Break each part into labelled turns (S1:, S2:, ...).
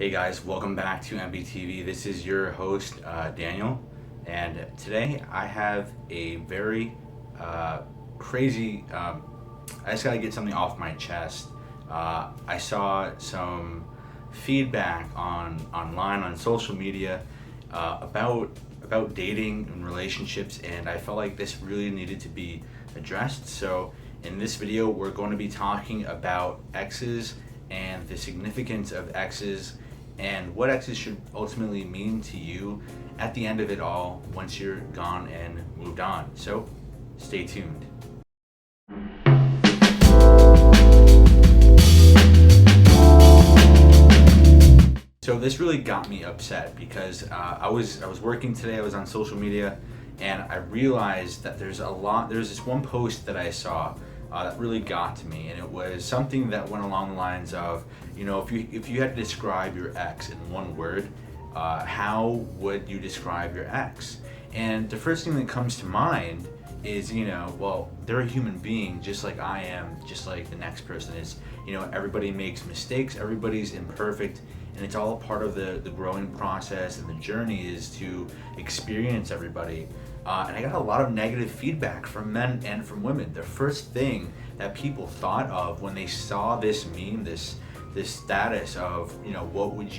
S1: Hey guys, welcome back to MBTV. This is your host, Daniel, and today I have a very crazy, I just gotta get something off my chest. I saw some feedback online on social media about dating and relationships, and I felt like this really needed to be addressed. So in this video, we're going to be talking about exes and the significance of exes and what exes should ultimately mean to you at the end of it all once you're gone and moved on. So stay tuned. So this really got me upset because I was working today. I was on social media, and I realized that there's this one post that I saw that really got to me, and it was something that went along the lines of, if you had to describe your ex in one word, how would you describe your ex? And the first thing that comes to mind is, well, they're a human being just like I am, just like the next person is. Everybody makes mistakes, everybody's imperfect, and it's all part of the growing process, and the journey is to experience everybody. And I got a lot of negative feedback from men and from women. The first thing that people thought of when they saw this meme, this status of, what would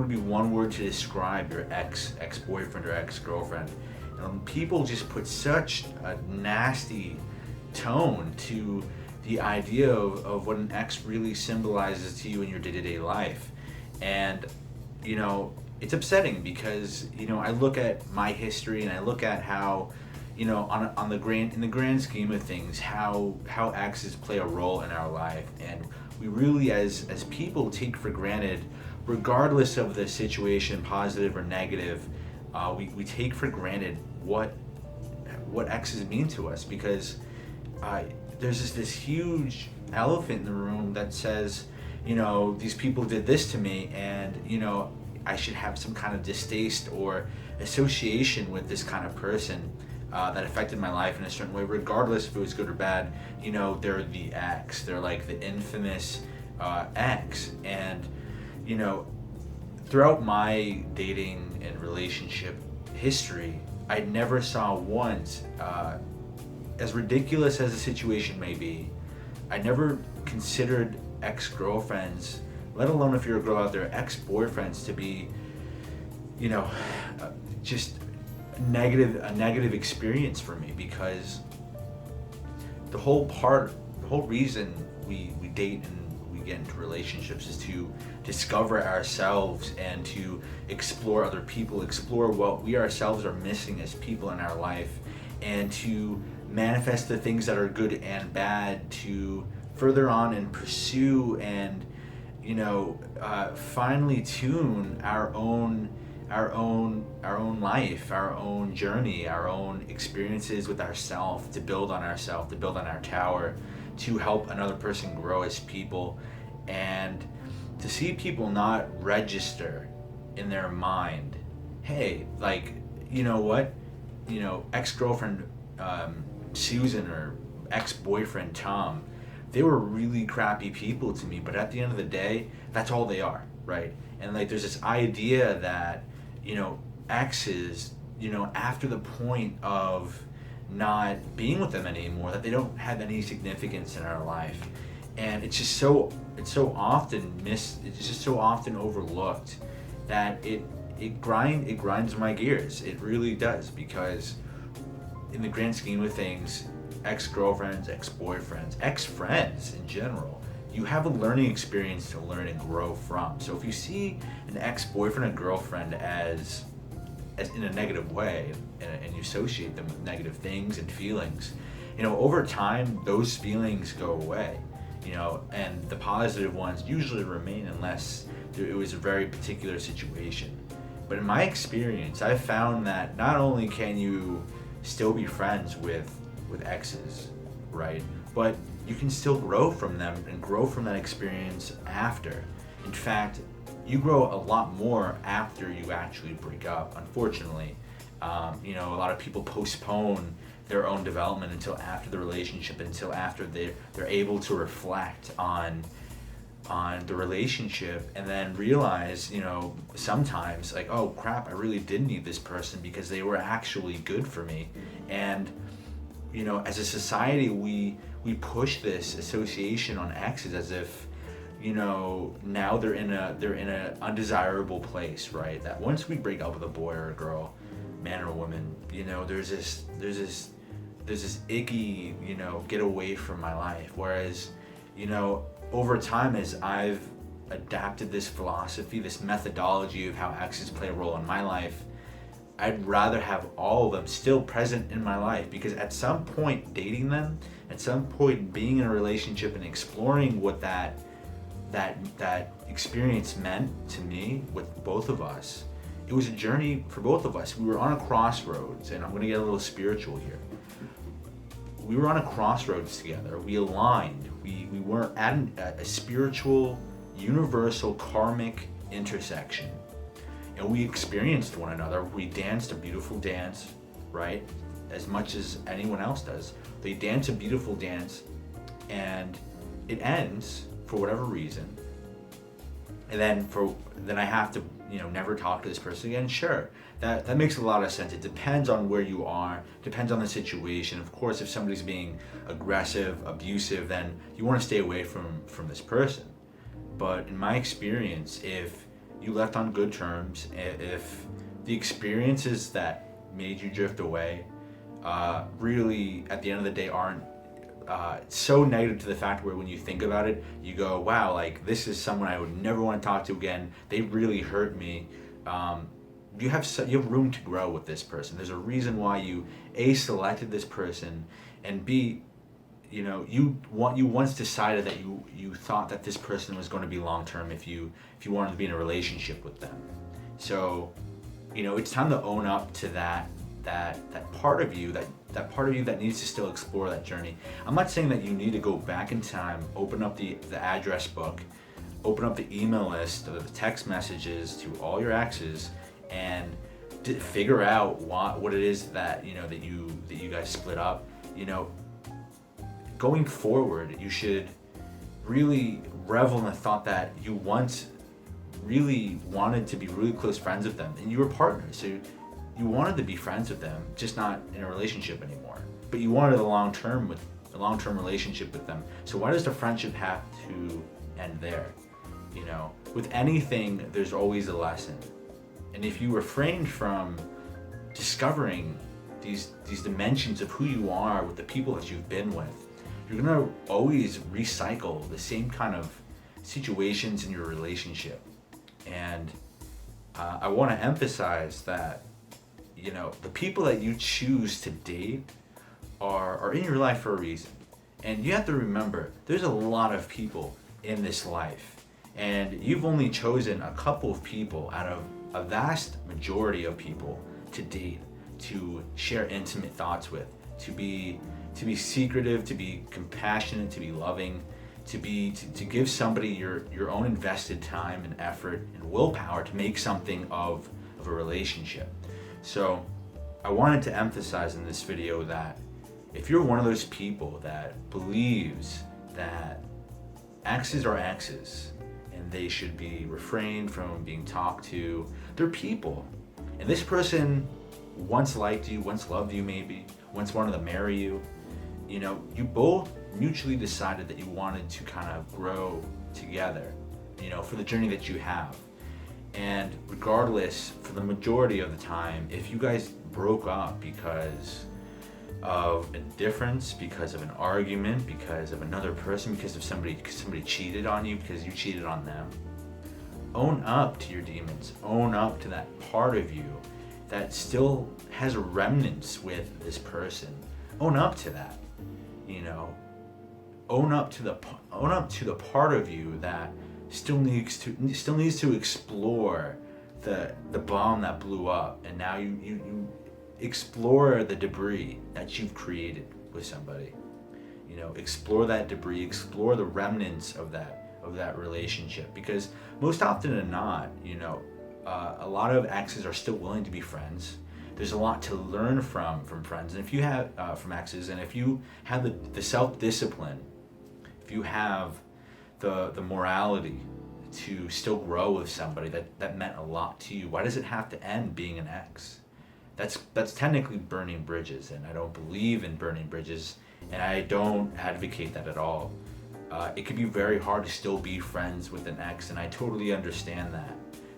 S1: be one word to describe your ex-boyfriend or ex-girlfriend? People just put such a nasty tone to the idea of what an ex really symbolizes to you in your day-to-day life. And it's upsetting because I look at my history and I look at how in the grand scheme of things, how exes play a role in our life, and we really as people take for granted, regardless of the situation, positive or negative, we take for granted what exes mean to us, because there's this huge elephant in the room that says, these people did this to me, and I should have some kind of distaste or association with this kind of person that affected my life in a certain way, regardless if it was good or bad. They're the ex. They're like the infamous ex. And throughout my dating and relationship history, I never saw once, as ridiculous as the situation may be, I never considered ex-girlfriends, let alone if you're a girl out there, ex-boyfriends, to be, just a negative experience for me, because the whole reason we date and we get into relationships is to discover ourselves and to explore other people, explore what we ourselves are missing as people in our life, and to manifest the things that are good and bad, to further on and pursue and finally tune our own life, our own journey, our own experiences with ourselves, to build on ourselves, to build on our tower, to help another person grow as people. And to see people not register in their mind, hey, like, ex-girlfriend Susan or ex-boyfriend Tom, they were really crappy people to me, but at the end of the day, that's all they are, right? And like, there's this idea that exes, after the point of not being with them anymore, that they don't have any significance in our life. And it's just so often overlooked that it grinds my gears. It really does, because in the grand scheme of things, ex-girlfriends, ex-boyfriends, ex-friends in general, you have a learning experience to learn and grow from. So if you see an ex-boyfriend or girlfriend as in a negative way, and you associate them with negative things and feelings, over time those feelings go away, and the positive ones usually remain, unless it was a very particular situation. But in my experience, I've found that not only can you still be friends with exes, right? But you can still grow from them and grow from that experience after. In fact, you grow a lot more after you actually break up, unfortunately. A lot of people postpone their own development until after the relationship, until after they're able to reflect on on the relationship, and then realize, sometimes like, oh crap, I really did need this person because they were actually good for me. And as a society, we push this association on exes as if, now they're in a undesirable place, right? That once we break up with a boy or a girl, man or woman, there's this icky, get away from my life. Whereas, over time, as I've adapted this philosophy, this methodology of how exes play a role in my life, I'd rather have all of them still present in my life, because at some point dating them, at some point being in a relationship and exploring what that experience meant to me with both of us, it was a journey for both of us. We were on a crossroads, and I'm going to get a little spiritual here. We were on a crossroads together. We aligned. We were at a spiritual, universal, karmic intersection. And we experienced one another. We danced a beautiful dance, right? As much as anyone else does. They dance a beautiful dance, and it ends for whatever reason. And then I have to, never talk to this person again. Sure, that makes a lot of sense. It depends on where you are, depends on the situation. Of course, if somebody's being aggressive, abusive, then you want to stay away from this person. But in my experience, if you left on good terms, if the experiences that made you drift away really, at the end of the day, aren't so negative to the fact where when you think about it, you go, wow, like this is someone I would never want to talk to again. They really hurt me. You have room to grow with this person. There's a reason why you A, selected this person, and B, you once decided that you thought that this person was going to be long term if you wanted to be in a relationship with them. So, it's time to own up to that part of you, that part of you that needs to still explore that journey. I'm not saying that you need to go back in time, open up the address book, open up the email list, the text messages to all your exes, and figure out what it is that that you guys split up. Going forward, you should really revel in the thought that you once really wanted to be really close friends with them, and you were partners, so you wanted to be friends with them, just not in a relationship anymore. But you wanted a long-term relationship with them. So why does the friendship have to end there? With anything, there's always a lesson. And if you refrain from discovering these dimensions of who you are with the people that you've been with, you're gonna always recycle the same kind of situations in your relationship. And I want to emphasize that the people that you choose to date are in your life for a reason. And you have to remember, there's a lot of people in this life, and you've only chosen a couple of people out of a vast majority of people to date, to share intimate thoughts with, to be secretive, to be compassionate, to be loving, to give somebody your own invested time and effort and willpower to make something of a relationship. So I wanted to emphasize in this video that if you're one of those people that believes that exes are exes and they should be refrained from being talked to, they're people. And this person once liked you, once loved you maybe, once wanted to marry you. You both mutually decided that you wanted to kind of grow together, for the journey that you have. And regardless, for the majority of the time, if you guys broke up because of a difference, because of an argument, because of another person, because somebody cheated on you, because you cheated on them, own up to your demons. Own up to that part of you that still has remnants with this person. Own up to that. Own up to the part of you that still needs to explore the bomb that blew up, and now you explore the debris that you've created with somebody. Explore that debris, explore the remnants of that relationship, because most often than not, a lot of exes are still willing to be friends. There's a lot to learn from friends, and if you have from exes, and if you have the self-discipline, if you have the morality to still grow with somebody that meant a lot to you? Why does it have to end being an ex? That's technically burning bridges, and I don't believe in burning bridges, and I don't advocate that at all. It can be very hard to still be friends with an ex, and I totally understand that.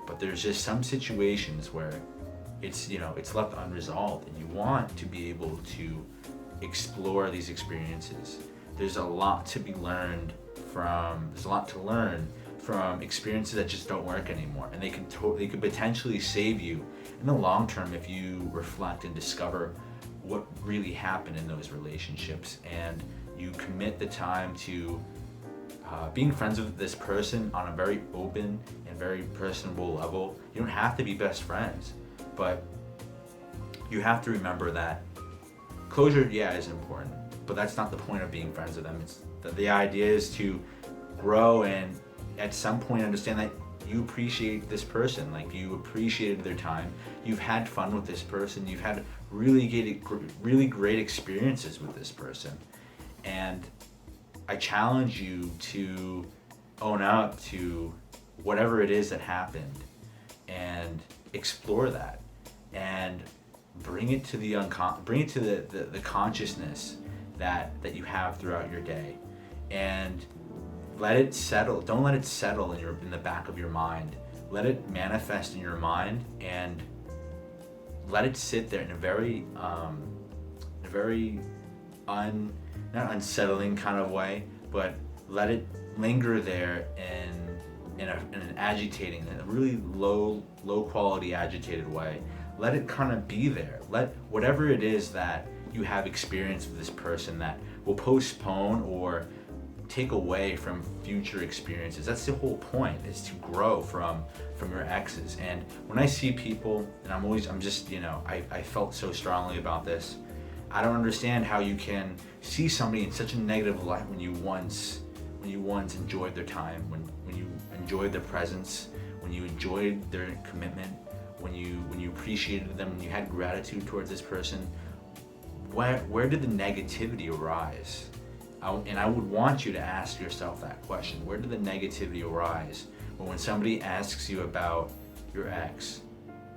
S1: But there's just some situations where it's left unresolved, and you want to be able to explore these experiences. There's a lot to learn from experiences that just don't work anymore, and they could potentially save you in the long term if you reflect and discover what really happened in those relationships, and you commit the time to being friends with this person on a very open and very personable level. You don't have to be best friends, but you have to remember that closure, is important, but that's not the point of being friends with them. It's the idea is to grow and at some point understand that you appreciate this person, like you appreciated their time, you've had fun with this person, you've had really great experiences with this person, and I challenge you to own up to whatever it is that happened and explore that and bring it to the consciousness that you have throughout your day, and let it settle. Don't let it settle in the back of your mind. Let it manifest in your mind, and let it sit there in a very not unsettling kind of way, but let it linger there in an agitating, in a really low quality agitated way. Let it kind of be there. Let whatever it is that you have experienced with this person that will postpone or take away from future experiences. That's the whole point, is to grow from your exes. And when I see people, and I felt so strongly about this, I don't understand how you can see somebody in such a negative light when you once enjoyed their time, when you enjoyed their presence, when you enjoyed their commitment, when you appreciated them, when you had gratitude towards this person. Where did the negativity arise? And I would want you to ask yourself that question. Where did the negativity arise? When somebody asks you about your ex,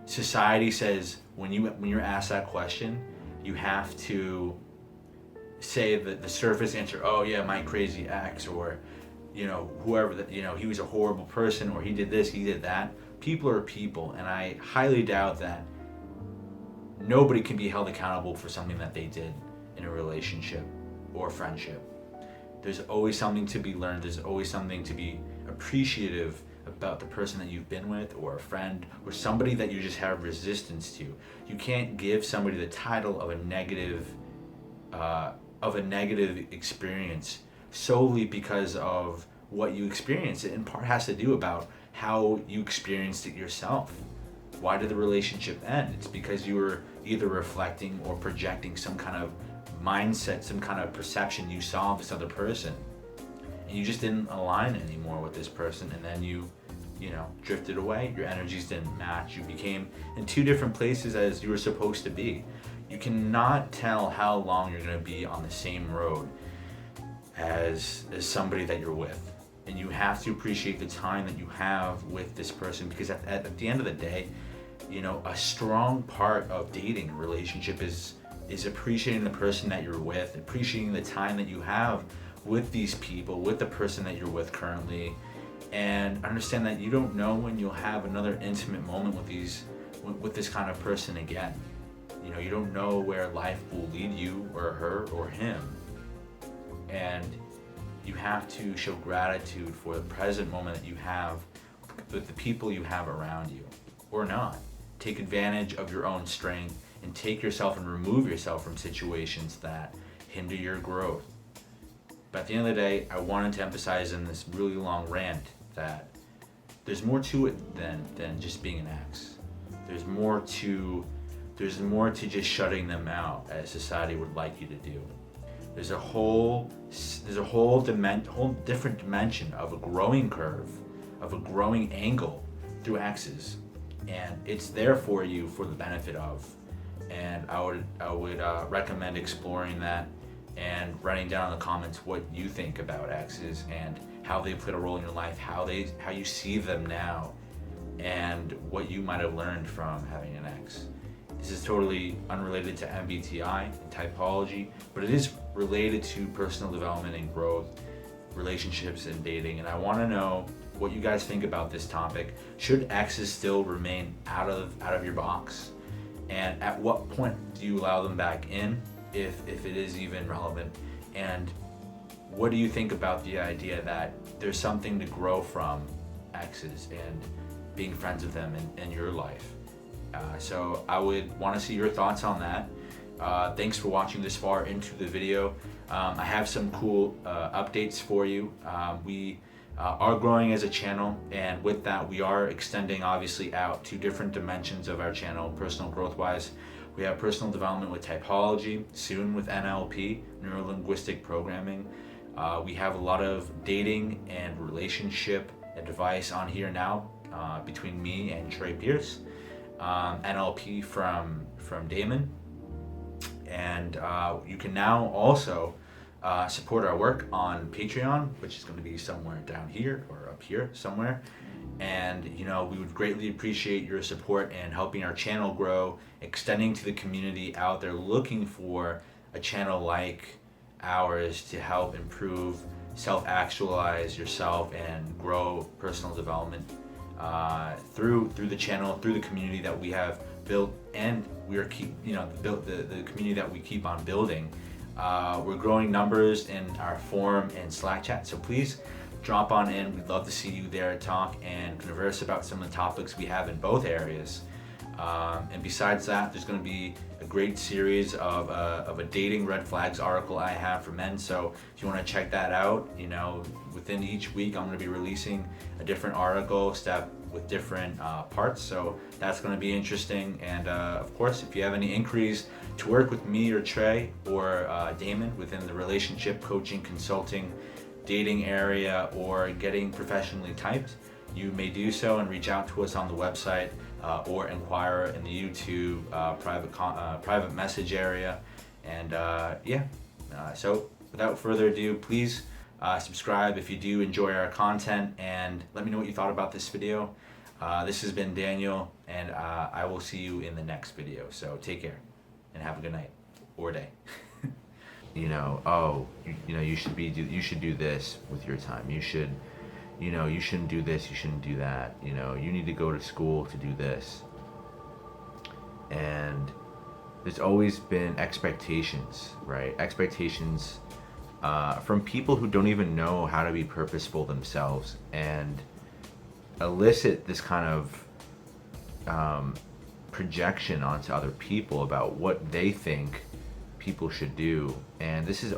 S1: society says when you're asked that question, you have to say the surface answer, oh yeah, my crazy ex, or whoever that, he was a horrible person, or he did this, he did that. People are people, and I highly doubt that nobody can be held accountable for something that they did in a relationship or friendship. There's always something to be learned. There's always something to be appreciative about the person that you've been with, or a friend, or somebody that you just have resistance to. You can't give somebody the title of a negative experience solely because of what you experienced. It in part has to do about how you experienced it yourself. Why did the relationship end? It's because you were either reflecting or projecting some kind of mindset, some kind of perception you saw of this other person, and you just didn't align anymore with this person, and then you drifted away. Your energies didn't match. You became in two different places as you were supposed to be. You cannot tell how long you're going to be on the same road as somebody that you're with, and you have to appreciate the time that you have with this person, because at the end of the day, a strong part of dating a relationship is appreciating the person that you're with, appreciating the time that you have with these people, with the person that you're with currently, and understand that you don't know when you'll have another intimate moment with this kind of person again. You don't know where life will lead you, or her, or him, and you have to show gratitude for the present moment that you have with the people you have around you, or not. Take advantage of your own strength and take yourself and remove yourself from situations that hinder your growth. But at the end of the day, I wanted to emphasize in this really long rant that there's more to it than just being an ex. There's more to just shutting them out, as society would like you to do. There's a whole different dimension of a growing curve, of a growing angle through exes, and it's there for you for the benefit of. And I would recommend exploring that and writing down in the comments what you think about exes and how they played a role in your life, how you see them now, and what you might have learned from having an ex. This is totally unrelated to MBTI and typology, but it is related to personal development and growth, relationships and dating. And I want to know what you guys think about this topic. Should exes still remain out of your box? And at what point do you allow them back in, if it is even relevant? And what do you think about the idea that there's something to grow from exes and being friends with them in your life? So I would want to see your thoughts on that. Thanks for watching this far into the video. I have some cool updates for you. We are growing as a channel, and with that we are extending obviously out to different dimensions of our channel, personal growth wise. We have personal development with typology, soon with NLP, neuro-linguistic programming. We have a lot of dating and relationship advice on here now, between me and Trey Pierce. NLP from Damon, and you can now also support our work on Patreon, which is going to be somewhere down here or up here somewhere. And we would greatly appreciate your support in helping our channel grow, extending to the community out there looking for a channel like ours to help improve, self-actualize yourself and grow personal development through the channel, through the community that we have built, and we are the community that we keep on building. We're growing numbers in our forum and Slack chat, so please drop on in. We'd love to see you there, talk and converse about some of the topics we have in both areas. And besides that, there's going to be a great series of a dating red flags article I have for men. So if you want to check that out, within each week I'm going to be releasing a different article with different parts. So that's going to be interesting. And of course, if you have any inquiries to work with me or Trey or Damon within the relationship coaching, consulting, dating area, or getting professionally typed, you may do so and reach out to us on the website or inquire in the YouTube private message area. And so without further ado, please subscribe if you do enjoy our content, and let me know what you thought about this video. This has been Daniel, and I will see you in the next video. So take care and have a good night or day. You should do this with your time. You shouldn't do this, you shouldn't do that. You need to go to school to do this. And there's always been expectations, right? Expectations from people who don't even know how to be purposeful themselves, and elicit this kind of projection onto other people about what they think people should do. And this is